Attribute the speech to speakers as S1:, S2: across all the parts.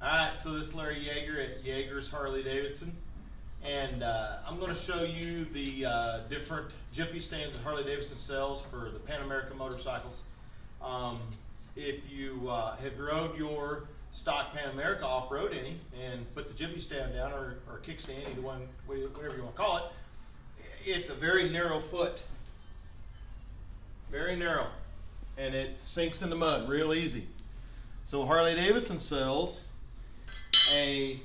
S1: Alright, so this is Larry Yeager at Yeager's Harley Davidson, and I'm going to show you the different Jiffy stands that Harley Davidson sells for the Pan American motorcycles. If you have rode your stock Pan America off-road any and put the Jiffy stand down or kickstand, either one, whatever you want to call it, it's a very narrow foot, very narrow, and it sinks in the mud real easy. So Harley Davidson sells a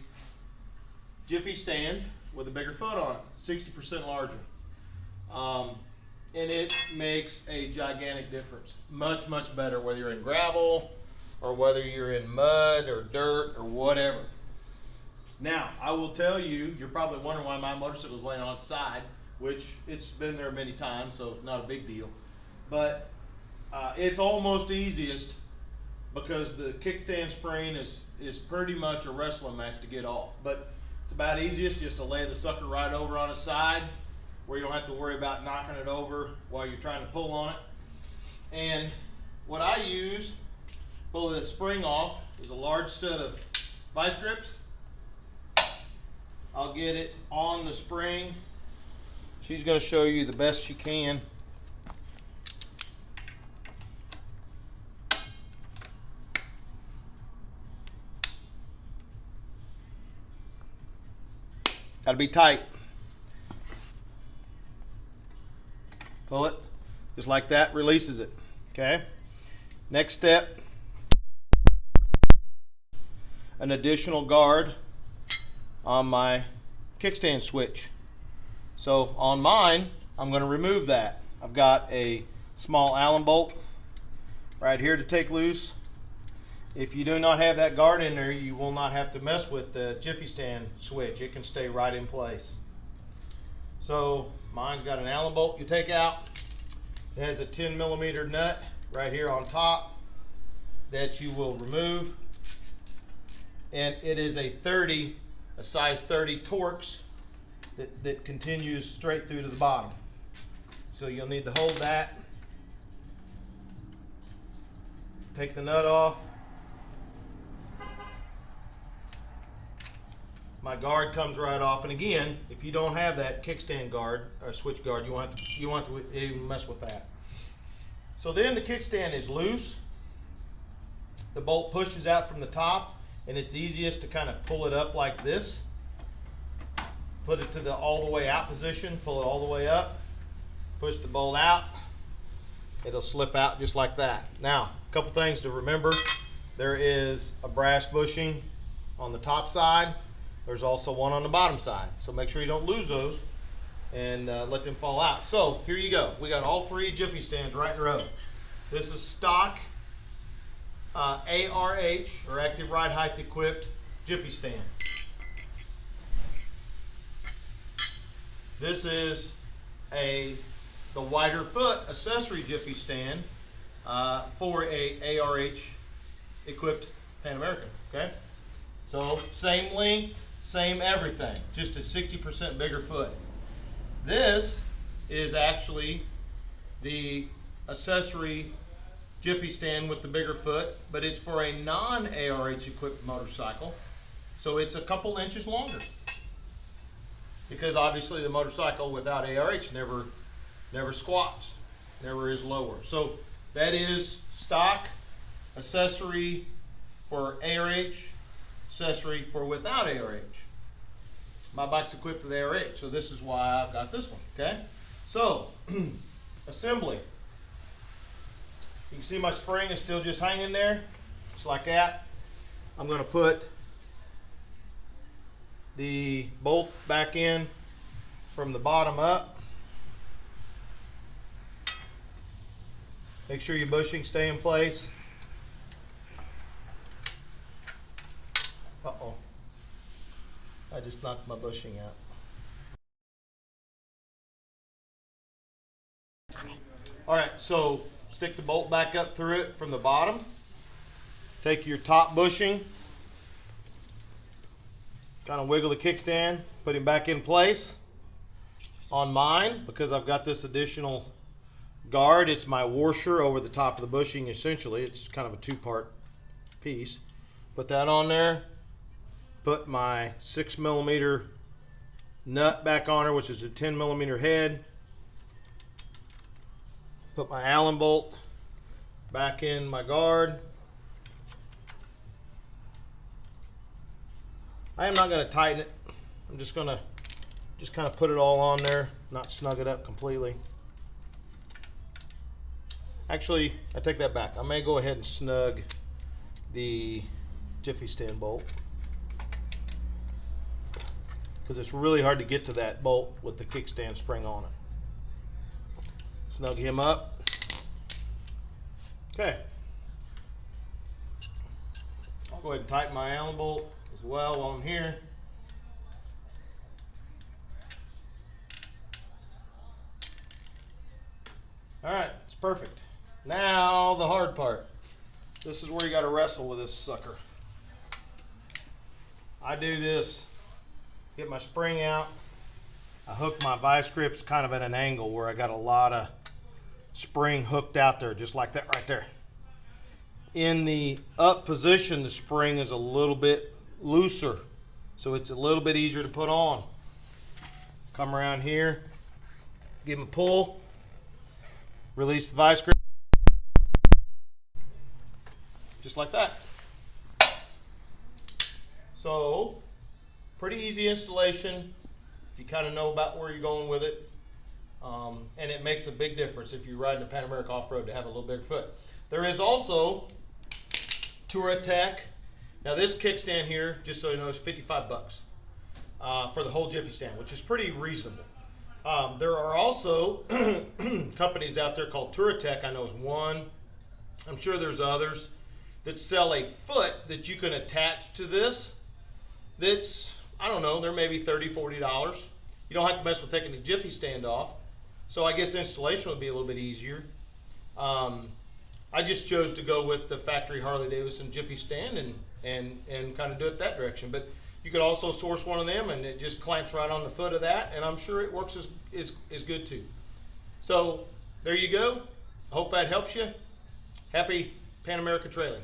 S1: Jiffy stand with a bigger foot on it, 60% larger. And it makes a gigantic difference. Much, much better whether you're in gravel or whether you're in mud or dirt or whatever. Now, I will tell you, you're probably wondering why my motorcycle is laying on its side, which it's been there many times, so it's not a big deal. But it's almost easiest because the kickstand spring is pretty much a wrestling match to get off. But it's about easiest just to lay the sucker right over on its side where you don't have to worry about knocking it over while you're trying to pull on it. And what I use to pull the spring off is a large set of vice grips. I'll get it on the spring. She's going to show you the best she can. Got to be tight. Pull it just like that, releases it. Okay. Next step, an additional guard on my kickstand switch. So on mine, I'm going to remove that. I've got a small Allen bolt right here to take loose. If you do not have that guard in there, you will not have to mess with the Jiffy stand switch. It can stay right in place. So mine's got an Allen bolt you take out. It has a 10mm nut right here on top that you will remove. And it is a size 30 Torx that continues straight through to the bottom. So you'll need to hold that. Take the nut off. My guard comes right off, and again, if you don't have that kickstand guard or switch guard, you want to even mess with that. So then the kickstand is loose. The bolt pushes out from the top, and it's easiest to kind of pull it up like this. Put it to the all the way out position, pull it all the way up, push the bolt out. It'll slip out just like that. Now, a couple things to remember. There is a brass bushing on the top side. There's also one on the bottom side. So make sure you don't lose those and let them fall out. So here you go. We got all three Jiffy stands right in a row. This is stock ARH, or active ride height equipped Jiffy stand. This is the wider foot accessory Jiffy stand for a ARH equipped Pan American. Okay, so same length, same everything, just a 60% bigger foot. This is actually the accessory Jiffy stand with the bigger foot, but it's for a non-ARH equipped motorcycle, so it's a couple inches longer. Because obviously the motorcycle without ARH never squats, never is lower. So that is stock accessory for ARH, accessory for without ARH. My bike's equipped with ARH, so this is why I've got this one. Okay, so assembly. You can see my spring is still just hanging there, just like that. I'm going to put the bolt back in from the bottom up. Make sure your bushings stay in place. Uh-oh. I just knocked my bushing out. All right, so stick the bolt back up through it from the bottom. Take your top bushing, kind of wiggle the kickstand, put him back in place. On mine, because I've got this additional guard, it's my washer over the top of the bushing essentially. It's kind of a two-part piece. Put that on there, put my 6mm nut back on her, which is a 10mm head. Put my Allen bolt back in my guard. I am not going to tighten it. I'm just going to kind of put it all on there, not snug it up completely. Actually, I take that back. I may go ahead and snug the Jiffy stand bolt, because it's really hard to get to that bolt with the kickstand spring on it. Snug him up. Okay. I'll go ahead and tighten my Allen bolt as well while I'm here. All right, it's perfect. Now the hard part. This is where you got to wrestle with this sucker. I do this. Get my spring out. I hook my vice grips kind of at an angle where I got a lot of spring hooked out there, just like that right there. In the up position, the spring is a little bit looser, so it's a little bit easier to put on. Come around here, give them a pull, release the vice grip, just like that. So, pretty easy installation if you kind of know about where you're going with it. And it makes a big difference if you're riding a Pan America off-road to have a little bigger foot. There is also Tour Attack. Now this kickstand here, just so you know, is 55 bucks for the whole Jiffy stand, which is pretty reasonable. There are also companies out there called Tour Attack. I know is one. I'm sure there's others that sell a foot that you can attach to this. That's, I don't know, they're maybe $30, $40. You don't have to mess with taking the Jiffy stand off. So I guess installation would be a little bit easier. I just chose to go with the factory Harley-Davidson Jiffy stand and kind of do it that direction. But you could also source one of them and it just clamps right on the foot of that, and I'm sure it works as good too. So there you go. I hope that helps you. Happy Pan America trailing.